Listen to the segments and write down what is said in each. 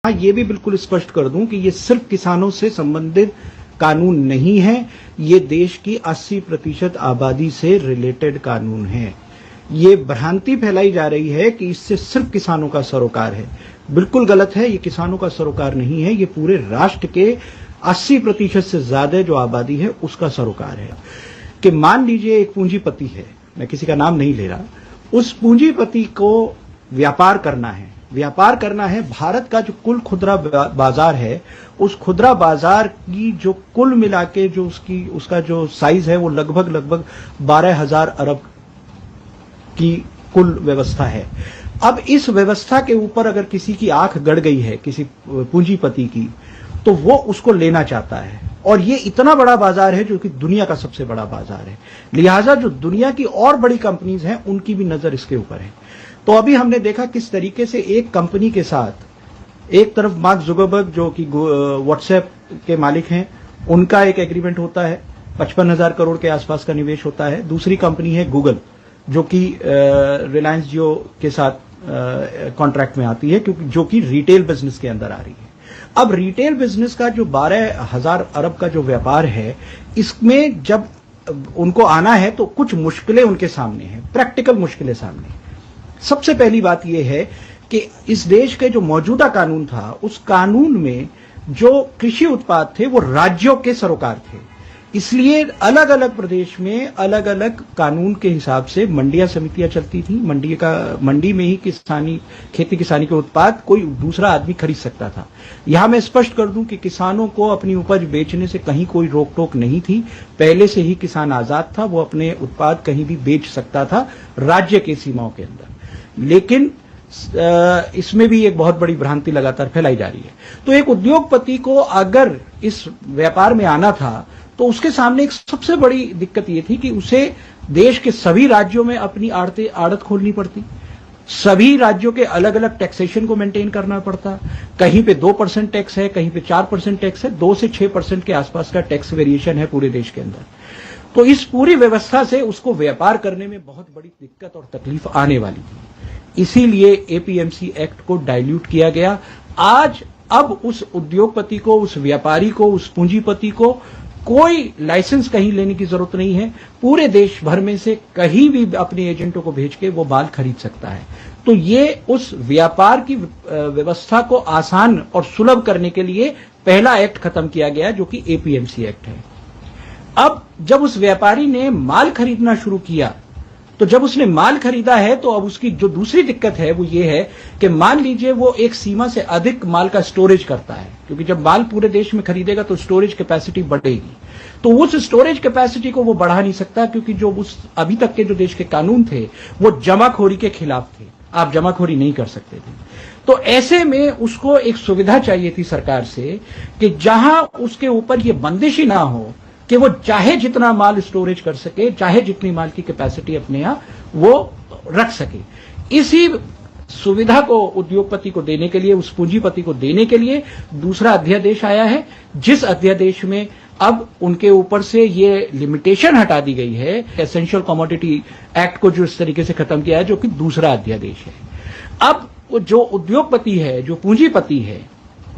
ये भी बिल्कुल स्पष्ट कर दूं कि ये सिर्फ किसानों से संबंधित कानून नहीं है, ये देश की 80% आबादी से रिलेटेड कानून है। ये भ्रांति फैलाई जा रही है कि इससे सिर्फ किसानों का सरोकार है। बिल्कुल गलत है, ये किसानों का सरोकार नहीं है, ये पूरे राष्ट्र के 80% से ज्यादा जो आबादी है उसका सरोकार है। कि मान लीजिए एक पूंजीपति है, मैं किसी का नाम नहीं ले रहा, उस पूंजीपति को व्यापार करना है। भारत का जो कुल खुदरा बाजार है, उस खुदरा बाजार की जो कुल मिला के जो उसका जो साइज है वो लगभग 12,000 अरब की कुल व्यवस्था है। अब इस व्यवस्था के ऊपर अगर किसी की आंख गड़ गई है, किसी पूंजीपति की, तो वो उसको लेना चाहता है। और ये इतना बड़ा बाजार है जो कि दुनिया का सबसे बड़ा बाजार है, लिहाजा जो दुनिया की और बड़ी कंपनीज हैं उनकी भी नजर इसके ऊपर है। तो अभी हमने देखा किस तरीके से एक कंपनी के साथ एक तरफ मार्क जुकरबर्ग जो कि व्हाट्सएप के मालिक हैं, उनका एक एग्रीमेंट होता है, 55,000 करोड़ के आसपास का निवेश होता है। दूसरी कंपनी है गूगल जो कि रिलायंस जियो के साथ कॉन्ट्रैक्ट में आती है, क्योंकि जो कि रिटेल बिजनेस के अंदर आ रही है। अब रिटेल बिजनेस का जो 12,000 अरब का जो व्यापार है, इसमें जब उनको आना है तो कुछ मुश्किलें उनके सामने हैं, प्रैक्टिकल मुश्किलें सामने। सबसे पहली बात यह है कि इस देश के जो मौजूदा कानून था, उस कानून में जो कृषि उत्पाद थे वो राज्यों के सरोकार थे। इसलिए अलग अलग प्रदेश में अलग अलग कानून के हिसाब से मंडियां समितियां चलती थी। मंडी में ही खेती किसानी के उत्पाद कोई दूसरा आदमी खरीद सकता था। यहां मैं स्पष्ट कर दूं कि किसानों को अपनी उपज बेचने से कहीं कोई रोक टोक नहीं थी। पहले से ही किसान आजाद था, वो अपने उत्पाद कहीं भी बेच सकता था राज्य की सीमाओं के अंदर। लेकिन इसमें भी एक बहुत बड़ी भ्रांति लगातार फैलाई जा रही है। तो एक उद्योगपति को अगर इस व्यापार में आना था तो उसके सामने एक सबसे बड़ी दिक्कत यह थी कि उसे देश के सभी राज्यों में अपनी आड़त खोलनी पड़ती, सभी राज्यों के अलग अलग टैक्सेशन को मेंटेन करना पड़ता। कहीं पे 2% टैक्स है, कहीं पे 4% टैक्स है, 2 से 6% के आसपास का टैक्स वेरिएशन है पूरे देश के अंदर। तो इस पूरी व्यवस्था से उसको व्यापार करने में बहुत बड़ी दिक्कत और तकलीफ आने वाली थी। इसीलिए एपीएमसी एक्ट को डाइल्यूट किया गया। अब उस उद्योगपति को, उस व्यापारी को, उस पूंजीपति को कोई लाइसेंस कहीं लेने की जरूरत नहीं है। पूरे देश भर में से कहीं भी अपने एजेंटों को भेज के वो माल खरीद सकता है। तो ये उस व्यापार की व्यवस्था को आसान और सुलभ करने के लिए पहला एक्ट खत्म किया गया, जो कि एपीएमसी एक्ट है। अब जब उस व्यापारी ने माल खरीदना शुरू किया, तो जब उसने माल खरीदा है तो अब उसकी जो दूसरी दिक्कत है वो ये है कि मान लीजिए वो एक सीमा से अधिक माल का स्टोरेज करता है, क्योंकि जब माल पूरे देश में खरीदेगा तो स्टोरेज कैपेसिटी बढ़ेगी। तो उस स्टोरेज कैपेसिटी को वो बढ़ा नहीं सकता, क्योंकि जो उस अभी तक के जो देश के कानून थे वो जमाखोरी के खिलाफ थे, आप जमाखोरी नहीं कर सकते थे। तो ऐसे में उसको एक सुविधा चाहिए थी सरकार से कि जहां उसके ऊपर ये बंदिश ही ना हो कि वो चाहे जितना माल स्टोरेज कर सके, चाहे जितनी माल की कैपेसिटी अपने यहां वो रख सके। इसी सुविधा को उद्योगपति को देने के लिए, उस पूंजीपति को देने के लिए दूसरा अध्यादेश आया है, जिस अध्यादेश में अब उनके ऊपर से ये लिमिटेशन हटा दी गई है। एसेंशियल कमोडिटी एक्ट को जो इस तरीके से खत्म किया है, जो कि दूसरा अध्यादेश है। अब जो उद्योगपति है, जो पूंजीपति है,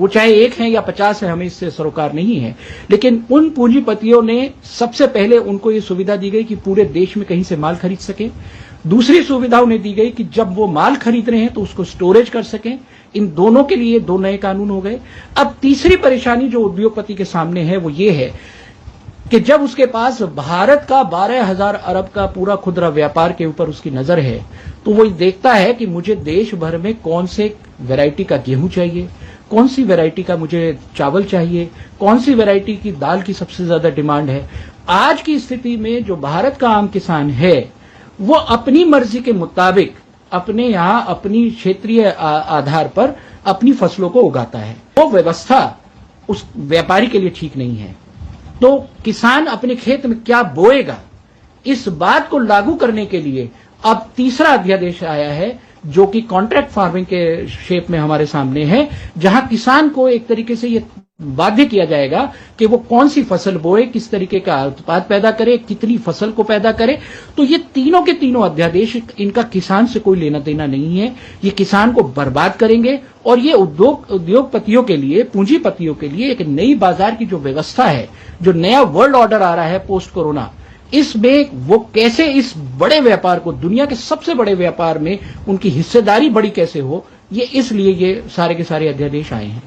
वो चाहे 1 है या 50 है, हमें इससे सरोकार नहीं है, लेकिन उन पूंजीपतियों ने सबसे पहले उनको ये सुविधा दी गई कि पूरे देश में कहीं से माल खरीद सके। दूसरी सुविधा उन्हें दी गई कि जब वो माल खरीद रहे हैं तो उसको स्टोरेज कर सकें। इन दोनों के लिए 2 नए कानून हो गए। अब तीसरी परेशानी जो उद्योगपति के सामने है वो ये है कि जब उसके पास भारत का 12,000 अरब का पूरा खुदरा व्यापार के ऊपर उसकी नजर है, तो वो देखता है कि मुझे देश भर में कौन से वैरायटी का गेहूं चाहिए, कौन सी वैरायटी का मुझे चावल चाहिए, कौन सी वैरायटी की दाल की सबसे ज्यादा डिमांड है। आज की स्थिति में जो भारत का आम किसान है वो अपनी मर्जी के मुताबिक अपने यहां अपनी क्षेत्रीय आधार पर अपनी फसलों को उगाता है। वो व्यवस्था उस व्यापारी के लिए ठीक नहीं है। तो किसान अपने खेत में क्या बोएगा, इस बात को लागू करने के लिए अब तीसरा अध्यादेश आया है, जो कि कॉन्ट्रैक्ट फार्मिंग के शेप में हमारे सामने है, जहां किसान को एक तरीके से ये बाध्य किया जाएगा कि वो कौन सी फसल बोए, किस तरीके का उत्पाद पैदा करे, कितनी फसल को पैदा करे। तो ये तीनों के तीनों अध्यादेश, इनका किसान से कोई लेना देना नहीं है। ये किसान को बर्बाद करेंगे और ये उद्योगपतियों के लिए, पूंजीपतियों के लिए एक नई बाजार की जो व्यवस्था है, जो नया वर्ल्ड ऑर्डर आ रहा है पोस्ट कोरोना, इसमें वो कैसे इस बड़े व्यापार को, दुनिया के सबसे बड़े व्यापार में उनकी हिस्सेदारी बड़ी कैसे हो, ये इसलिए ये सारे के सारे अध्यादेश आए हैं।